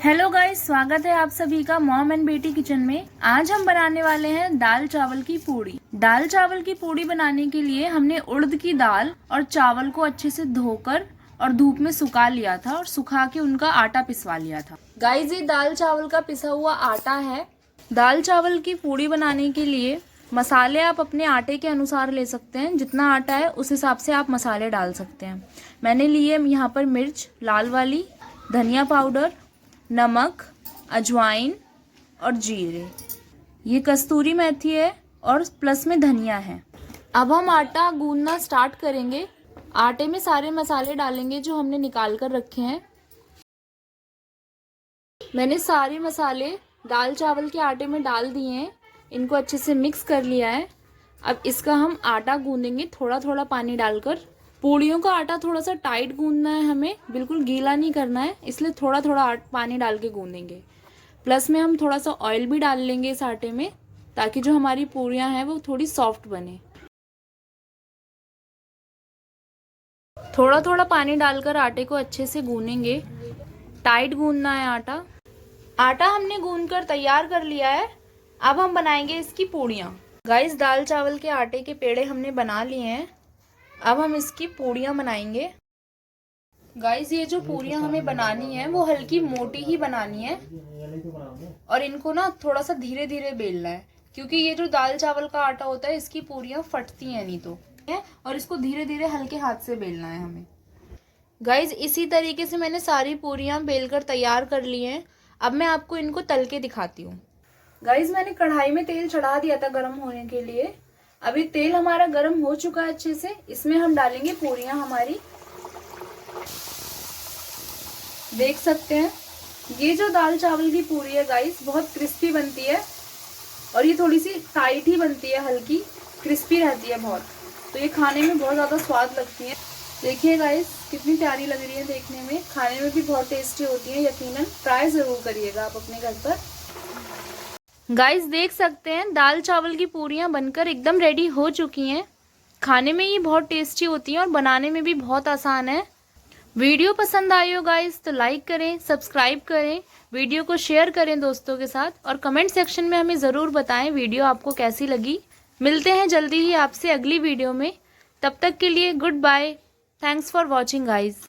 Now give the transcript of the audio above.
Hello guys, स्वागत है आप सभी का मॉम एंड बेटी किचन में। आज हम बनाने वाले हैं दाल चावल की पूड़ी। दाल चावल की पूड़ी बनाने के लिए हमने उड़द की दाल और चावल को अच्छे से धोकर और धूप में सुखा लिया था और सुखा के उनका आटा पिसवा लिया था। गाइस, ये दाल चावल का पिसा हुआ आटा है। दाल चावल की पूड़ी बनाने के लिए मसाले आप अपने आटे के अनुसार ले सकते हैं। जितना आटा है उस हिसाब से आप मसाले डाल सकते हैं। मैंने लिए यहाँ पर मिर्च लाल वाली, धनिया पाउडर, नमक, अजवाइन और जीरे। ये कस्तूरी मेथी है और प्लस में धनिया है। अब हम आटा गूंदना स्टार्ट करेंगे। आटे में सारे मसाले डालेंगे जो हमने निकाल कर रखे हैं। मैंने सारे मसाले दाल चावल के आटे में डाल दिए हैं। इनको अच्छे से मिक्स कर लिया है। अब इसका हम आटा गूंदेंगे थोड़ा थोड़ा पानी डालकर। पूड़ियों का आटा थोड़ा सा टाइट गूंदना है, हमें बिल्कुल गीला नहीं करना है, इसलिए थोड़ा थोड़ा पानी डाल के गूंदेंगे। प्लस में हम थोड़ा सा ऑयल भी डाल लेंगे इस आटे में, ताकि जो हमारी पूड़ियाँ हैं वो थोड़ी सॉफ्ट बने। थोड़ा थोड़ा पानी डालकर आटे को अच्छे से गूंदेंगे। टाइट गूंदना है आटा। आटा हमने गूंद कर तैयार कर लिया है। अब हम बनाएंगे इसकी पूड़ियाँ। गाइस, दाल चावल के आटे के पेड़े हमने बना लिए हैं। अब हम इसकी पूड़ियाँ बनाएंगे। गाइस, ये जो पूड़ियाँ हमें बनानी है वो हल्की मोटी ही बनानी है और इनको ना थोड़ा सा धीरे धीरे बेलना है, क्योंकि ये जो दाल चावल का आटा होता है इसकी पूड़ियाँ फटती हैं नहीं तो, और इसको धीरे धीरे हल्के हाथ से बेलना है हमें। गाइस, इसी तरीके से मैंने सारी पूड़ियाँ बेलकर तैयार कर ली हैं। अब मैं आपको इनको तल के दिखाती हूँ। गाइस, मैंने कढ़ाई में तेल चढ़ा दिया था गर्म होने के लिए। अभी तेल हमारा गर्म हो चुका है अच्छे से। इसमें हम डालेंगे पूड़ियाँ हमारी। देख सकते हैं ये जो दाल चावल की पूड़ी है गाइस, बहुत क्रिस्पी बनती है और ये थोड़ी सी टाइट ही बनती है, हल्की क्रिस्पी रहती है बहुत। तो ये खाने में बहुत ज़्यादा स्वाद लगती है। देखिए गाइस, कितनी प्यारी लग रही है देखने में। खाने में भी बहुत टेस्टी होती है। यकीनन ट्राई ज़रूर करिएगा आप अपने घर पर। गाइस, देख सकते हैं दाल चावल की पूड़ियाँ बनकर एकदम रेडी हो चुकी हैं। खाने में ये बहुत टेस्टी होती हैं और बनाने में भी बहुत आसान है। वीडियो पसंद आई हो गाइस तो लाइक करें, सब्सक्राइब करें, वीडियो को शेयर करें दोस्तों के साथ और कमेंट सेक्शन में हमें ज़रूर बताएं वीडियो आपको कैसी लगी। मिलते हैं जल्दी ही आपसे अगली वीडियो में। तब तक के लिए good bye. Thanks for watching guys.